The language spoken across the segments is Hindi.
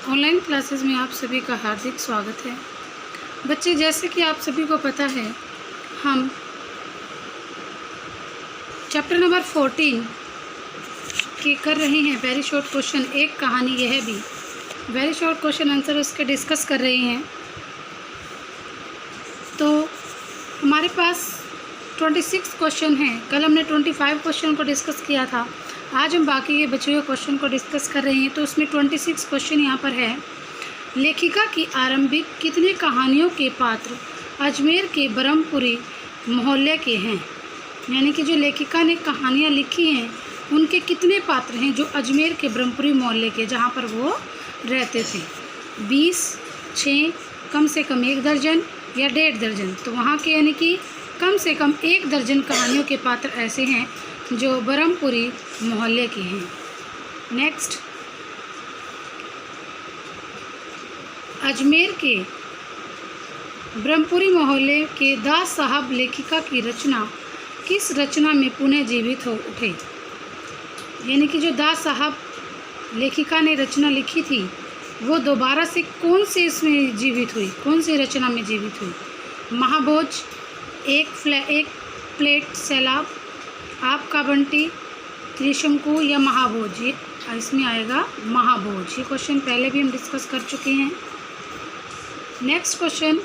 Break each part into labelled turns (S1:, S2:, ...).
S1: ऑनलाइन क्लासेस में आप सभी का हार्दिक स्वागत है। बच्चे, जैसे कि आप सभी को पता है, हम चैप्टर नंबर 14 के कर रहे हैं वेरी शॉर्ट क्वेश्चन। एक कहानी यह भी वेरी शॉर्ट क्वेश्चन आंसर उसके डिस्कस कर रहे हैं। तो हमारे पास 26 क्वेश्चन हैं। कल हमने 25 क्वेश्चन को डिस्कस किया था। आज हम बाकी के बचे हुए क्वेश्चन को डिस्कस कर रहे हैं। तो उसमें 26 क्वेश्चन यहाँ पर है। लेखिका की आरंभिक कितने कहानियों के पात्र अजमेर के ब्रह्मपुरी मोहल्ले के हैं? यानी कि जो लेखिका ने कहानियाँ लिखी हैं उनके कितने पात्र हैं जो अजमेर के ब्रह्मपुरी मोहल्ले के, जहाँ पर वो रहते थे? 20, 6, कम से कम 1 दर्जन या 1.5 दर्जन? तो वहाँ के यानी कि कम से कम 1 दर्जन कहानियों के पात्र ऐसे हैं जो ब्रह्मपुरी मोहल्ले के हैं। नेक्स्ट, अजमेर के ब्रह्मपुरी मोहल्ले के दास साहब लेखिका की रचना किस रचना में पुनः जीवित हो उठे? यानी कि जो दास साहब लेखिका ने रचना लिखी थी वो दोबारा से कौन से इसमें जीवित हुई, कौन सी रचना में जीवित हुई? महाभोज, एक प्लेट सैलाब, आपका बंटी, त्रिशंकु या महाभोज? ये इसमें आएगा महाभोज। ये क्वेश्चन पहले भी हम डिस्कस कर चुके हैं। नेक्स्ट क्वेश्चन,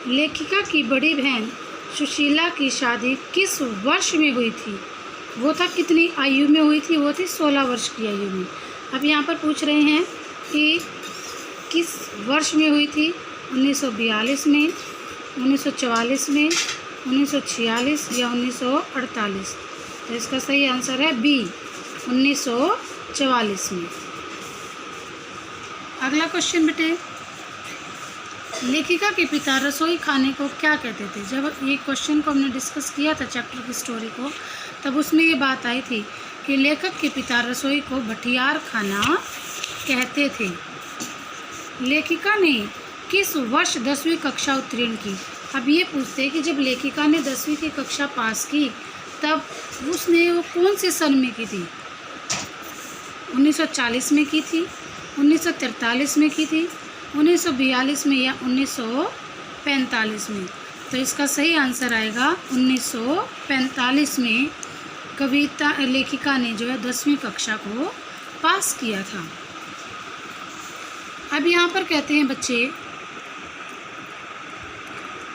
S1: लेखिका की बड़ी बहन सुशीला की शादी किस वर्ष में हुई थी? वो था कितनी आयु में हुई थी? वो थी 16 वर्ष की आयु में। अब यहाँ पर पूछ रहे हैं कि किस वर्ष में हुई थी? 1942 में, 1944 में, 1946 या 1948? तो इसका सही आंसर है बी, 1944 में। अगला क्वेश्चन बेटे, लेखिका के पिता रसोई खाने को क्या कहते थे? जब ये क्वेश्चन को हमने डिस्कस किया था चैप्टर की स्टोरी को, तब उसमें ये बात आई थी कि लेखक के पिता रसोई को भटियार खाना कहते थे। लेखिका ने किस वर्ष 10वीं कक्षा उत्तीर्ण की? अब ये पूछते हैं कि जब लेखिका ने 10वीं की कक्षा पास की तब उसने वो कौन से सन में की थी? 1940 में की थी, 1943 में की थी, 1942 में या 1945 में? तो इसका सही आंसर आएगा 1945 में कविता लेखिका ने जो है 10वीं कक्षा को पास किया था। अब यहाँ पर कहते हैं बच्चे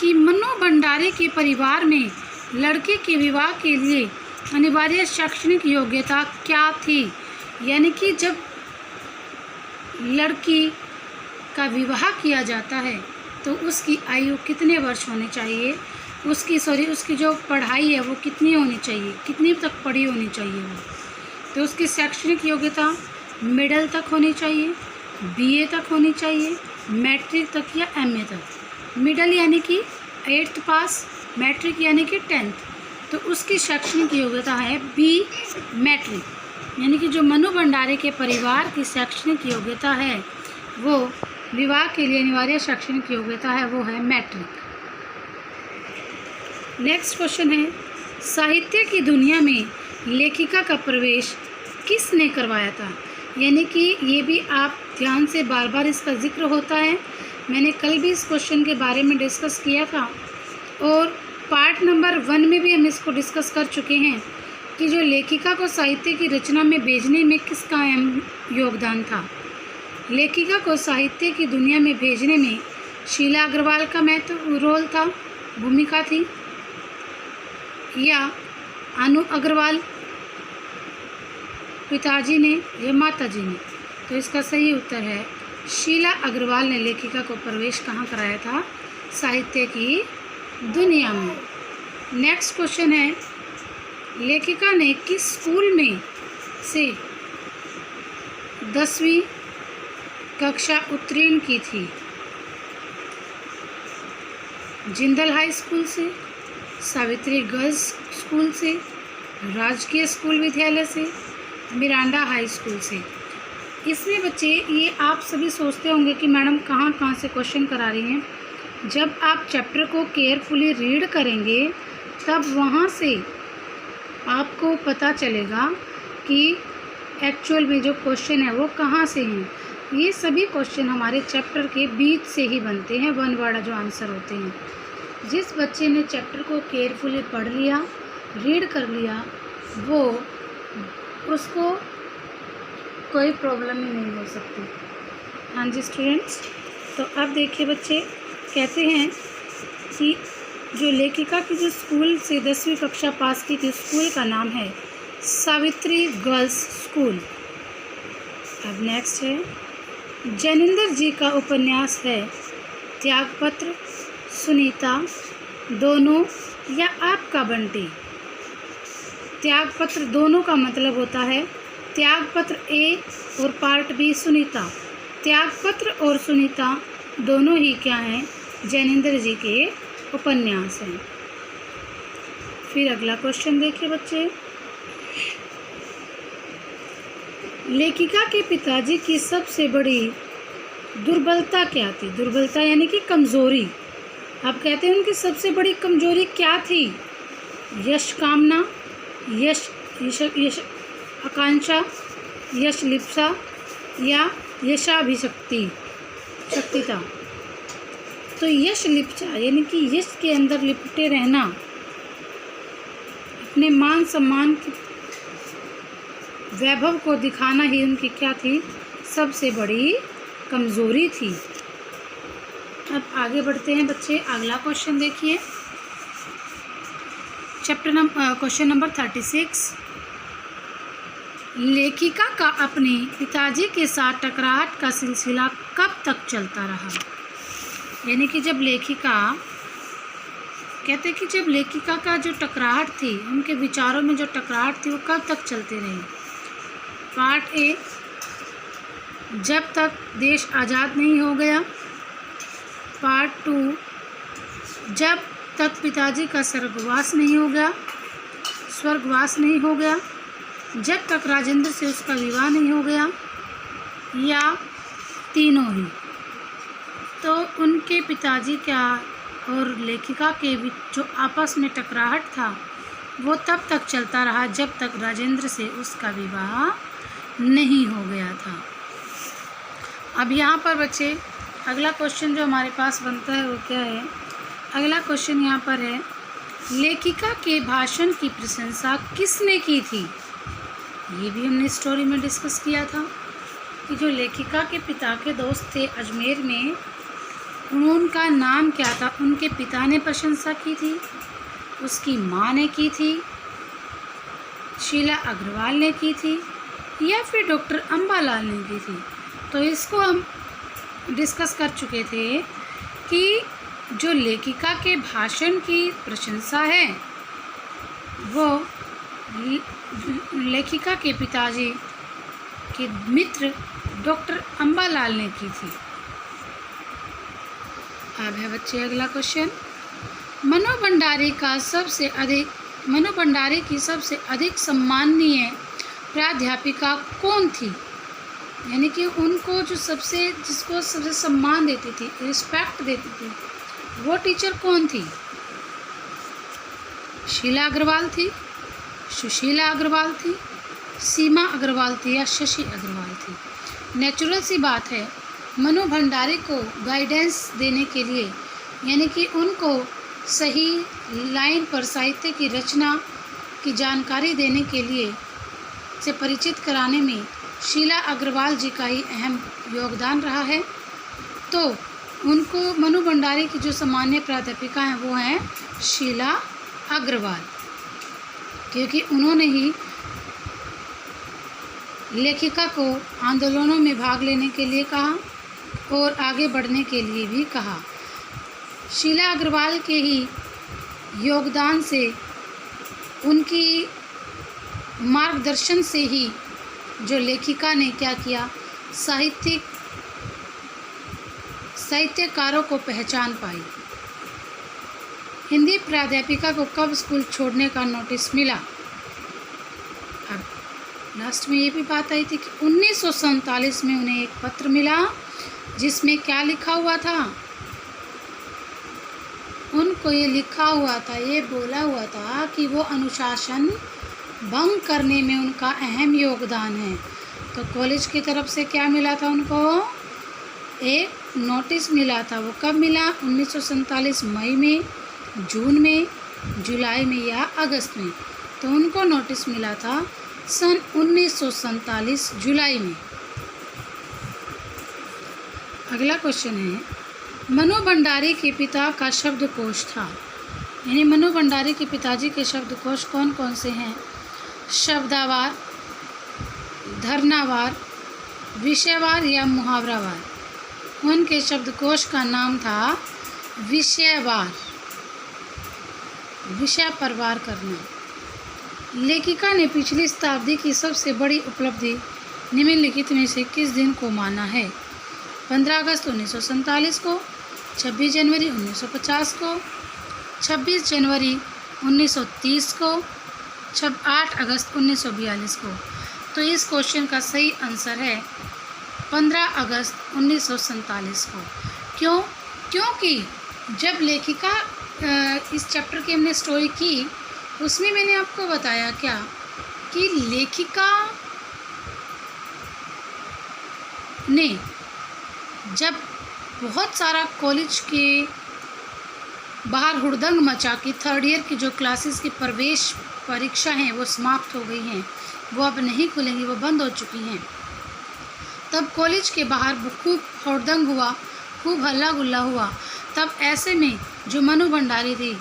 S1: कि मनु भंडारी के परिवार में लड़के के विवाह के लिए अनिवार्य शैक्षणिक योग्यता क्या थी? यानी कि जब लड़की का विवाह किया जाता है तो उसकी आयु कितने वर्ष होनी चाहिए? उसकी जो पढ़ाई है वो कितनी होनी चाहिए, कितनी तक पढ़ी होनी चाहिए वो? तो उसकी शैक्षणिक योग्यता मिडिल तक होनी चाहिए, बीए तक होनी चाहिए, मैट्रिक तक या एमए तक? मिडिल यानी कि 8th पास, मैट्रिक यानी कि 10th। तो उसकी शैक्षणिक योग्यता है बी, मैट्रिक। यानी कि जो मनु भंडारी के परिवार की शैक्षणिक योग्यता है वो विवाह के लिए अनिवार्य शैक्षणिक योग्यता है वो है मैट्रिक। नेक्स्ट क्वेश्चन है, साहित्य की दुनिया में लेखिका का प्रवेश किसने करवाया था? यानी कि ये भी आप ध्यान से, बार बार इसका जिक्र होता है। मैंने कल भी इस क्वेश्चन के बारे में डिस्कस किया था और पार्ट नंबर 1 में भी हम इसको डिस्कस कर चुके हैं कि जो लेखिका को साहित्य की रचना में भेजने में किसका अहम योगदान था। लेखिका को साहित्य की दुनिया में भेजने में शीला अग्रवाल का रोल था, भूमिका थी, या अनु अग्रवाल पिताजी ने या माताजी ने? तो इसका सही उत्तर है शीला अग्रवाल ने लेखिका को प्रवेश कहाँ कराया था? साहित्य की दुनिया में। नेक्स्ट क्वेश्चन है, लेखिका ने किस स्कूल में से 10वीं कक्षा उत्तीर्ण की थी? जिंदल हाई स्कूल से, सावित्री गर्ल्स स्कूल से, राजकीय स्कूल विद्यालय से, मिरांडा हाई स्कूल से? इसमें बच्चे ये आप सभी सोचते होंगे कि मैडम कहाँ से क्वेश्चन करा रही हैं। जब आप चैप्टर को केयरफुली रीड करेंगे तब वहाँ से आपको पता चलेगा कि एक्चुअल में जो क्वेश्चन है वो कहाँ से हैं। ये सभी क्वेश्चन हमारे चैप्टर के बीच से ही बनते हैं, वन वर्ड जो आंसर होते हैं। जिस बच्चे ने चैप्टर को केयरफुली पढ़ लिया, रीड कर लिया, वो उसको कोई प्रॉब्लम ही नहीं हो सकती। हाँ जी स्टूडेंट्स, तो अब देखिए बच्चे, कहते हैं कि जो लेखिका की जो स्कूल से 10वीं कक्षा पास की थी, स्कूल का नाम है सावित्री गर्ल्स स्कूल। अब नेक्स्ट है, जैनेंद्र जी का उपन्यास है त्यागपत्र, सुनीता, दोनों या आपका बंटी। त्यागपत्र दोनों का मतलब होता है त्यागपत्र ए और पार्ट बी सुनीता। त्यागपत्र और सुनीता दोनों ही क्या हैं, जैनेंद्र जी के उपन्यास हैं। फिर अगला क्वेश्चन देखिए बच्चे, लेखिका के पिताजी की सबसे बड़ी दुर्बलता क्या थी? दुर्बलता यानी कि कमज़ोरी। आप कहते हैं उनकी सबसे बड़ी कमज़ोरी क्या थी? यश कामना, यश आकांक्षा, यश लिप्सा या शक्तिता। तो यश लिप्सा यानी कि यश के अंदर लिपटे रहना, अपने मान सम्मान की वैभव को दिखाना ही उनकी क्या थी, सबसे बड़ी कमज़ोरी थी। अब आगे बढ़ते हैं बच्चे, अगला क्वेश्चन देखिए, क्वेश्चन नंबर 36। लेखिका का अपने पिताजी के साथ टकराहट का सिलसिला कब तक चलता रहा? यानी कि जब लेखिका, कहते कि जब लेखिका का जो टकराहट थी, उनके विचारों में जो टकराहट थी, वो कब तक चलती रही? पार्ट ए, जब तक देश आज़ाद नहीं हो गया। पार्ट 2, जब तक पिताजी का स्वर्गवास नहीं हो गया, जब तक राजेंद्र से उसका विवाह नहीं हो गया, या तीनों ही। तो उनके पिताजी क्या और लेखिका के बीच जो आपस में टकराहट था, वो तब तक चलता रहा जब तक राजेंद्र से उसका विवाह नहीं हो गया था। अब यहाँ पर बच्चे अगला क्वेश्चन जो हमारे पास बनता है वो क्या है? अगला क्वेश्चन यहाँ पर है, लेखिका के भाषण की प्रशंसा किसने की थी? ये भी हमने स्टोरी में डिस्कस किया था कि जो लेखिका के पिता के दोस्त थे अजमेर में, उनका नाम क्या था? उनके पिता ने प्रशंसा की थी, उसकी माँ ने की थी, शीला अग्रवाल ने की थी, या फिर डॉक्टर अम्बालाल ने की थी। तो इसको हम डिस्कस कर चुके थे कि जो लेखिका के भाषण की प्रशंसा है वो लेखिका के पिताजी के मित्र डॉक्टर अम्बालाल ने की थी। अब है बच्चे अगला क्वेश्चन, मनु भंडारी की सबसे अधिक सम्माननीय प्राध्यापिका कौन थी? यानी कि उनको जिसको सबसे सम्मान देती थी, रिस्पेक्ट देती थी, वो टीचर कौन थी? शीला अग्रवाल थी, सुशीला अग्रवाल थी, सीमा अग्रवाल थी, या शशि अग्रवाल थी? नेचुरल सी बात है, मनु भंडारी को गाइडेंस देने के लिए, यानी कि उनको सही लाइन पर साहित्य की रचना की जानकारी देने के लिए से परिचित कराने में शीला अग्रवाल जी का ही अहम योगदान रहा है। तो उनको मनु भंडारी की जो सामान्य प्राध्यापिका हैं वो हैं शीला अग्रवाल, क्योंकि उन्होंने ही लेखिका को आंदोलनों में भाग लेने के लिए कहा और आगे बढ़ने के लिए भी कहा। शीला अग्रवाल के ही योगदान से, उनकी मार्गदर्शन से ही जो लेखिका ने क्या किया, साहित्यकारों को पहचान पाई। हिंदी प्राध्यापिका को कब स्कूल छोड़ने का नोटिस मिला? अब लास्ट में ये भी बात आई थी कि 1947 में उन्हें एक पत्र मिला जिसमें क्या लिखा हुआ था? उनको ये लिखा हुआ था, ये बोला हुआ था कि वो अनुशासन भंग करने में उनका अहम योगदान है। तो कॉलेज की तरफ से क्या मिला था उनको? एक नोटिस मिला था। वो कब मिला? 1947 मई में, जून में, जुलाई में या अगस्त में? तो उनको नोटिस मिला था सन 1947 जुलाई में। अगला क्वेश्चन है, मनु भंडारी के पिता का शब्दकोश था, यानी मनु भंडारी के पिताजी के शब्दकोश कौन कौन से हैं? शब्दावार, धर्नावार, विषयवार या मुहावरावार? उनके शब्दकोश का नाम था विषयवार, विषय पर वार करना। लेखिका ने पिछली शताब्दी की सबसे बड़ी उपलब्धि निम्नलिखित में से किस दिन को माना है? 15 अगस्त 1947 को, 26 जनवरी 1950 को, 26 जनवरी 1930 को, 8 अगस्त 1942 को। तो इस क्वेश्चन का सही आंसर है 15 अगस्त 1947 को। क्यों? क्योंकि जब लेखिका इस चैप्टर की हमने स्टोरी की, उसमें मैंने आपको बताया क्या कि लेखिका ने जब बहुत सारा कॉलेज के बाहर हुड़दंग मचा कि थर्ड ईयर की जो क्लासेस की प्रवेश परीक्षा हैं वो समाप्त हो गई हैं, वो अब नहीं खुलेंगी, वो बंद हो चुकी हैं, तब कॉलेज के बाहर खूब हुड़दंग हुआ, खूब हल्ला गुल्ला हुआ। तब ऐसे में जो मनु भंडारी थी,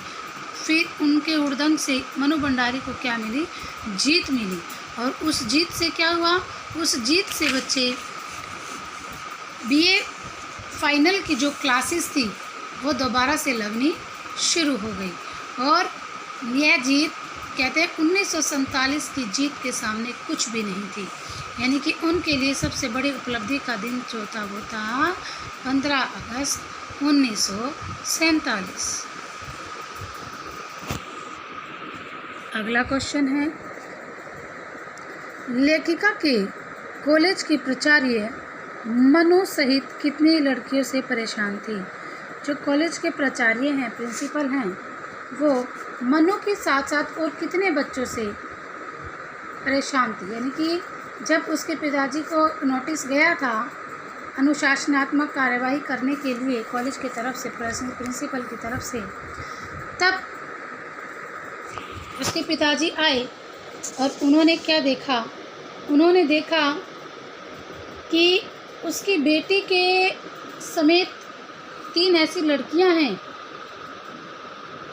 S1: फिर उनके हुड़दंग से मनु भंडारी को क्या मिली? जीत मिली। और उस जीत से क्या हुआ? उस जीत से बच्चे बीए फाइनल की जो क्लासेस थी वो दोबारा से लगनी शुरू हो गई। और यह जीत कहते हैं 1947 की जीत के सामने कुछ भी नहीं थी, यानी कि उनके लिए सबसे बड़ी उपलब्धि का दिन जो था वो था 15 अगस्त 1947। अगला क्वेश्चन है, लेखिका के कॉलेज की प्राचार्य मनु सहित कितनी लड़कियों से परेशान थी? जो कॉलेज के प्राचार्य हैं, प्रिंसिपल हैं, वो मनु के साथ साथ और कितने बच्चों से परेशान थी? यानी कि जब उसके पिताजी को नोटिस गया था अनुशासनात्मक कार्यवाही करने के लिए कॉलेज की तरफ से, प्रिंसिपल की तरफ से, तब उसके पिताजी आए और उन्होंने क्या देखा? उन्होंने देखा कि उसकी बेटी के समेत 3 ऐसी लड़कियां हैं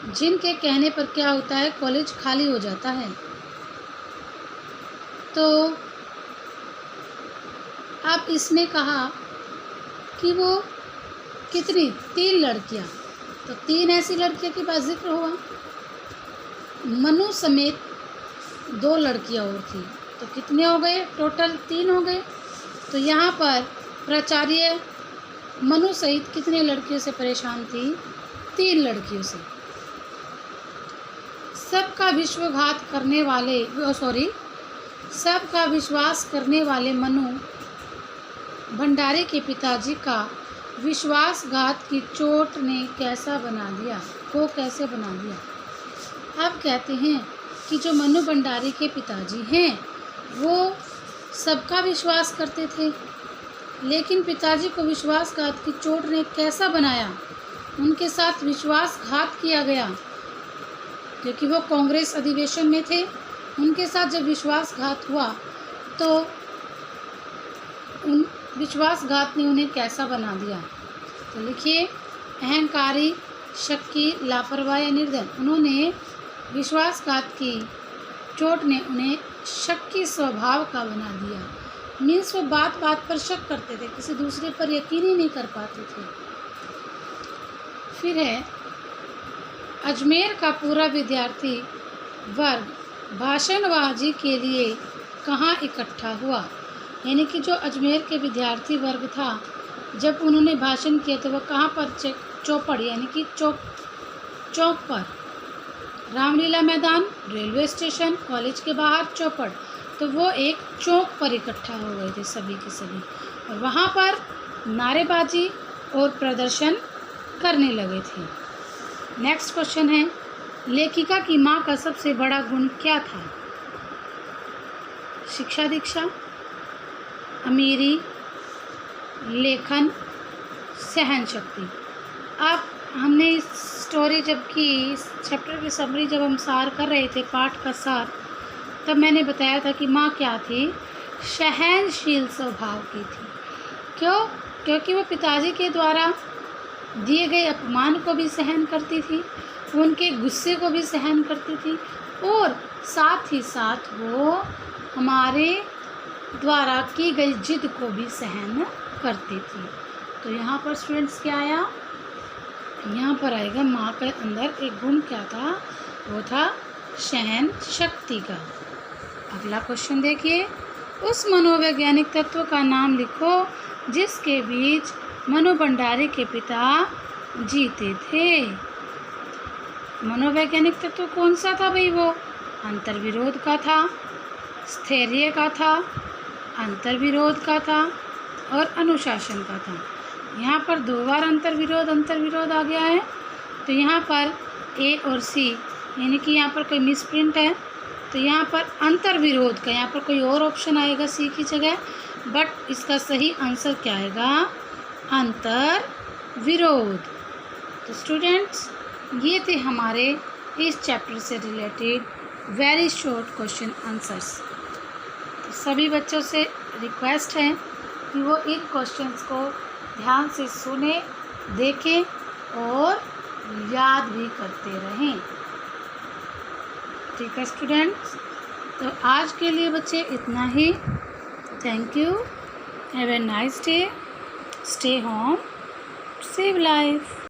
S1: जिनके कहने पर क्या होता है, कॉलेज खाली हो जाता है। तो अब इसमें कहा कि वो कितनी? 3 लड़कियां। तो 3 ऐसी लड़कियों की बात जिक्र हुआ, मनु समेत 2 लड़कियां और थी, तो कितने हो गए? टोटल 3 हो गए। तो यहाँ पर प्राचार्य मनु सहित कितने लड़कियों से परेशान थी? 3 लड़कियों से। सबका विश्वास करने वाले मनु भंडारी के पिताजी का विश्वासघात की चोट ने कैसे बना दिया? अब कहते हैं कि जो मनु भंडारी के पिताजी हैं वो सबका विश्वास करते थे, लेकिन पिताजी को विश्वासघात की चोट ने कैसा बनाया? उनके साथ विश्वासघात किया गया, क्योंकि वो कांग्रेस अधिवेशन में थे। उनके साथ जब विश्वासघात हुआ तो उन विश्वासघात ने उन्हें कैसा बना दिया? तो लिखिए, अहंकारी, शक्की, लापरवाह या निर्धन। उन्होंने विश्वासघात की चोट ने उन्हें शक्की स्वभाव का बना दिया। मीन्स वो बात बात पर शक करते थे, किसी दूसरे पर यकीन ही नहीं कर पाते थे। फिर है, अजमेर का पूरा विद्यार्थी वर्ग भाषणबाजी के लिए कहाँ इकट्ठा हुआ? यानी कि जो अजमेर के विद्यार्थी वर्ग था, जब उन्होंने भाषण किया तो वह कहाँ पर? चौपड़, यानी कि चौक पर, रामलीला मैदान, रेलवे स्टेशन, कॉलेज के बाहर चौपड़, तो वो एक चौक पर इकट्ठा हो गए थे सभी के सभी, और वहाँ पर नारेबाजी और प्रदर्शन करने लगे थे। नेक्स्ट क्वेश्चन है, लेखिका की माँ का सबसे बड़ा गुण क्या था? शिक्षा दीक्षा, अमीरी, लेखन, सहन शक्ति। अब हमने इस स्टोरी जब की, इस चैप्टर की समरी जब हम सार कर रहे थे, पाठ का सार, तब मैंने बताया था कि माँ क्या थी, सहनशील स्वभाव की थी। क्यों? क्योंकि वो पिताजी के द्वारा दिए गए अपमान को भी सहन करती थी, उनके गुस्से को भी सहन करती थी, और साथ ही साथ वो हमारे द्वारा की गई जिद को भी सहन करती थी। तो यहाँ पर स्टूडेंट्स क्या आया, यहाँ पर आएगा माँ के अंदर एक गुण क्या था, वो था सहन शक्ति का। अगला क्वेश्चन देखिए, उस मनोवैज्ञानिक तत्व का नाम लिखो जिसके बीच मनु भंडारी के पिता जीते थे। मनोवैज्ञानिक तत्व कौन सा था भाई? वो अंतर्विरोध का था, स्थैर्य का था, अंतर्विरोध का था और अनुशासन का था। यहाँ पर 2 बार अंतर्विरोध आ गया है, तो यहाँ पर ए और सी, यानी कि यहाँ पर कोई मिसप्रिंट है, तो यहाँ पर अंतर्विरोध का, यहाँ पर कोई और ऑप्शन आएगा सी की जगह, बट इसका सही आंसर क्या आएगा, अंतर्विरोध। तो स्टूडेंट्स, ये थे हमारे इस चैप्टर से related very short question answers. तो सभी बच्चों से रिक्वेस्ट है कि वो इन क्वेश्चंस को ध्यान से सुने, देखें और याद भी करते रहें। ठीक है स्टूडेंट्स, तो आज के लिए बच्चे इतना ही। Thank you, have a nice day, stay home, save life.